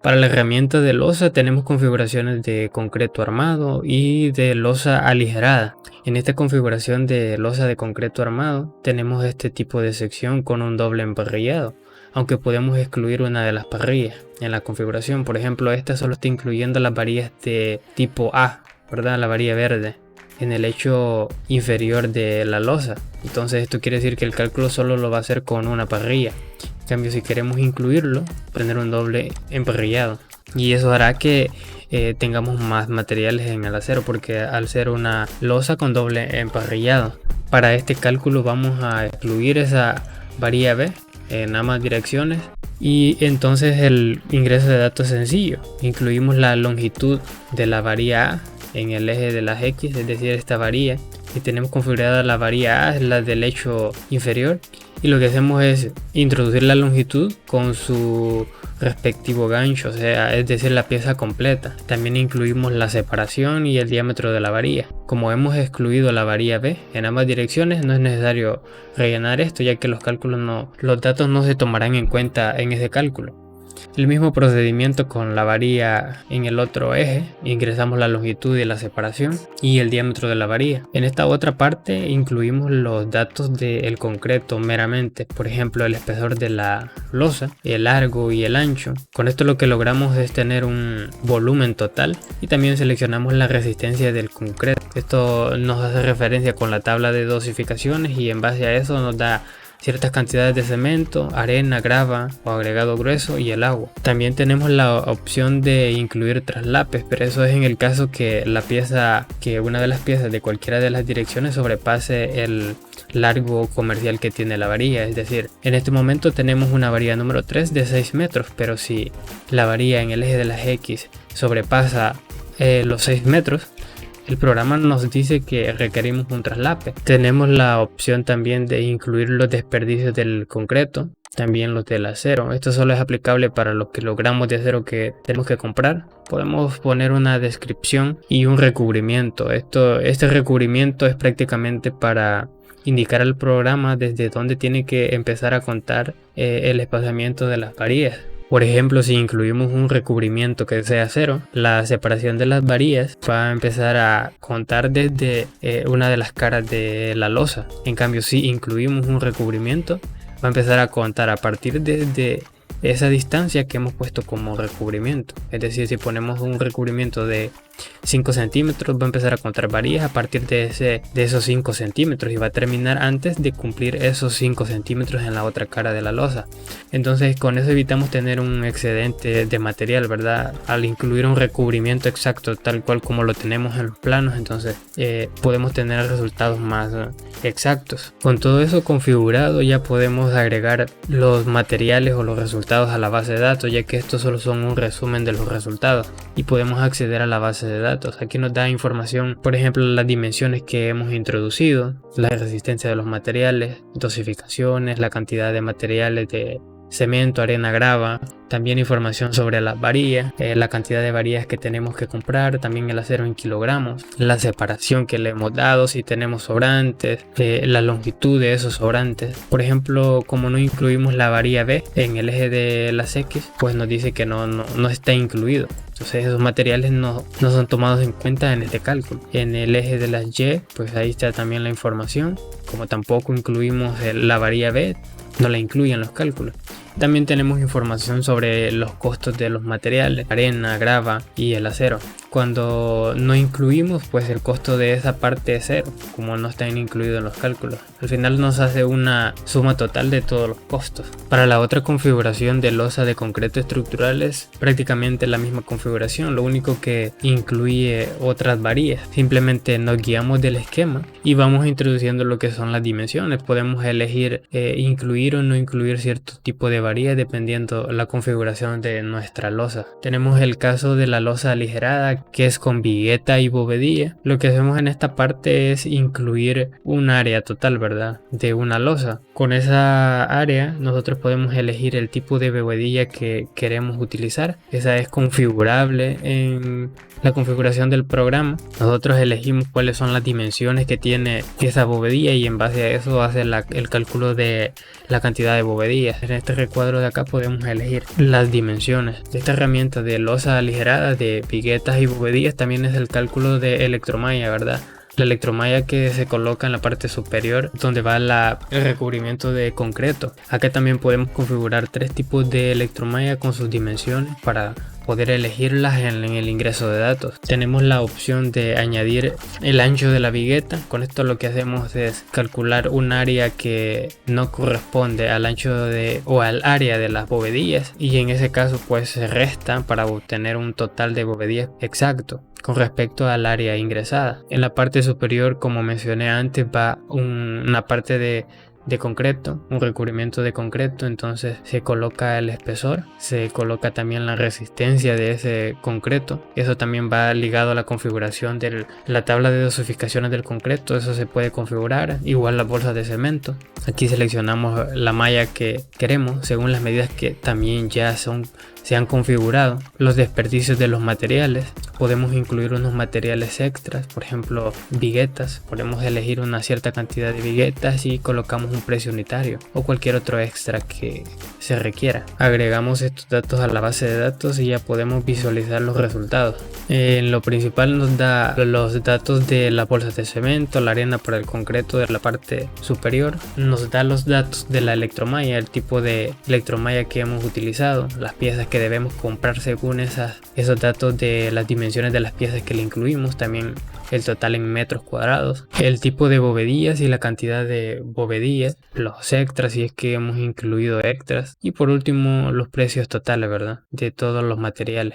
Para la herramienta de losa tenemos configuraciones de concreto armado y de losa aligerada. En esta configuración de losa de concreto armado tenemos este tipo de sección con un doble emparrillado, aunque podemos excluir una de las parrillas en la configuración. Por ejemplo, esta solo está incluyendo las varillas de tipo A, ¿verdad? La varilla verde en el hecho inferior de la losa. Entonces esto quiere decir que el cálculo solo lo va a hacer con una parrilla. En cambio, si queremos incluirlo, poner un doble emparrillado, y eso hará que tengamos más materiales en el acero, porque al ser una losa con doble emparrillado, para este cálculo vamos a excluir esa varilla B en ambas direcciones, y entonces el ingreso de datos es sencillo. Incluimos la longitud de la varilla A en el eje de las X, es decir, esta varilla, y tenemos configurada la varilla A, es la del hecho inferior, y lo que hacemos es introducir la longitud con su respectivo gancho, o sea, es decir, la pieza completa. También incluimos la separación y el diámetro de la varilla. Como hemos excluido la varilla B en ambas direcciones, no es necesario rellenar esto, ya que los datos no se tomarán en cuenta en ese cálculo. El mismo procedimiento con la varilla en el otro eje, ingresamos la longitud y la separación y el diámetro de la varilla. En esta otra parte incluimos los datos del concreto meramente, por ejemplo el espesor de la losa, el largo y el ancho. Con esto lo que logramos es tener un volumen total, y también seleccionamos la resistencia del concreto. Esto nos hace referencia con la tabla de dosificaciones, y en base a eso nos da ciertas cantidades de cemento, arena, grava o agregado grueso y el agua. También tenemos la opción de incluir traslapes, pero eso es en el caso que una de las piezas de cualquiera de las direcciones sobrepase el largo comercial que tiene la varilla. Es decir, en este momento tenemos una varilla número 3 de 6 metros, pero si la varilla en el eje de las X sobrepasa los 6 metros, el programa nos dice que requerimos un traslape. Tenemos la opción también de incluir los desperdicios del concreto, también los del acero. Esto solo es aplicable para los kilogramos de acero que tenemos que comprar. Podemos poner una descripción y un recubrimiento. Este recubrimiento es prácticamente para indicar al programa desde dónde tiene que empezar a contar el espaciamiento de las varillas. Por ejemplo, si incluimos un recubrimiento que sea cero, la separación de las varillas va a empezar a contar desde una de las caras de la losa. En cambio, si incluimos un recubrimiento, va a empezar a contar a partir de esa distancia que hemos puesto como recubrimiento. Es decir, si ponemos un recubrimiento de 5 centímetros, va a empezar a contar varillas a partir de esos 5 centímetros, y va a terminar antes de cumplir esos 5 centímetros en la otra cara de la losa. Entonces con eso evitamos tener un excedente de material, ¿verdad? Al incluir un recubrimiento exacto tal cual como lo tenemos en los planos, entonces podemos tener resultados más exactos. Con todo eso configurado, ya podemos agregar los materiales o los resultados a la base de datos, ya que estos solo son un resumen de los resultados, y podemos acceder a la base de datos. Aquí nos da información, por ejemplo, las dimensiones que hemos introducido, la resistencia de los materiales, dosificaciones, la cantidad de materiales de cemento, arena, grava, también información sobre las varillas, la cantidad de varillas que tenemos que comprar, también el acero en kilogramos, la separación que le hemos dado, si tenemos sobrantes, la longitud de esos sobrantes. Por ejemplo, como no incluimos la varilla B en el eje de las X, pues nos dice que no está incluido. Entonces esos materiales no son tomados en cuenta en este cálculo. En el eje de las Y, pues ahí está también la información. Como tampoco incluimos la varilla B, no la incluyen los cálculos. También tenemos información sobre los costos de los materiales, arena, grava y el acero. Cuando no incluimos, pues el costo de esa parte es cero, como no están incluidos en los cálculos. Al final nos hace una suma total de todos los costos. Para la otra configuración de losa de concreto estructural es prácticamente la misma configuración, lo único que incluye otras varillas. Simplemente nos guiamos del esquema y vamos introduciendo lo que son las dimensiones. Podemos elegir incluir o no incluir cierto tipo de varía dependiendo la configuración de nuestra losa. Tenemos el caso de la losa aligerada, que es con vigueta y bovedilla. Lo que hacemos en esta parte es incluir un área total, ¿verdad?, de una losa. Con esa área nosotros podemos elegir el tipo de bovedilla que queremos utilizar. Esa es configurable en la configuración del programa. Nosotros elegimos cuáles son las dimensiones que tiene esa bovedilla y en base a eso hace el cálculo de la cantidad de bovedillas. En este cuadro de acá podemos elegir las dimensiones. Esta herramienta de losa aligerada de viguetas y bovedillas también es el cálculo de electromalla, ¿verdad? La electromalla que se coloca en la parte superior donde va el recubrimiento de concreto. Acá también podemos configurar 3 tipos de electromalla con sus dimensiones para poder elegirlas en el ingreso de datos. Tenemos la opción de añadir el ancho de la vigueta. Con esto lo que hacemos es calcular un área que no corresponde al ancho o al área de las bovedillas, y en ese caso pues se resta para obtener un total de bovedillas exacto con respecto al área ingresada. En la parte superior, como mencioné antes, va una parte de concreto, un recubrimiento de concreto, entonces se coloca el espesor, se coloca también la resistencia de ese concreto. Eso también va ligado a la configuración de la tabla de dosificaciones del concreto, eso se puede configurar, igual las bolsas de cemento. Aquí seleccionamos la malla que queremos según las medidas que también ya se han configurado. Los desperdicios de los materiales, podemos incluir unos materiales extras, por ejemplo viguetas, podemos elegir una cierta cantidad de viguetas y colocamos un precio unitario o cualquier otro extra que se requiera. Agregamos estos datos a la base de datos y ya podemos visualizar los resultados. En lo principal nos da los datos de las bolsas de cemento, la arena para el concreto de la parte superior, nos da los datos de la electromalla, el tipo de electromalla que hemos utilizado, las piezas que debemos comprar según esos datos de las dimensiones de las piezas que le incluimos, también el total en metros cuadrados, el tipo de bovedillas y la cantidad de bovedillas, los extras si es que hemos incluido extras, y por último los precios totales, ¿verdad?, de todos los materiales.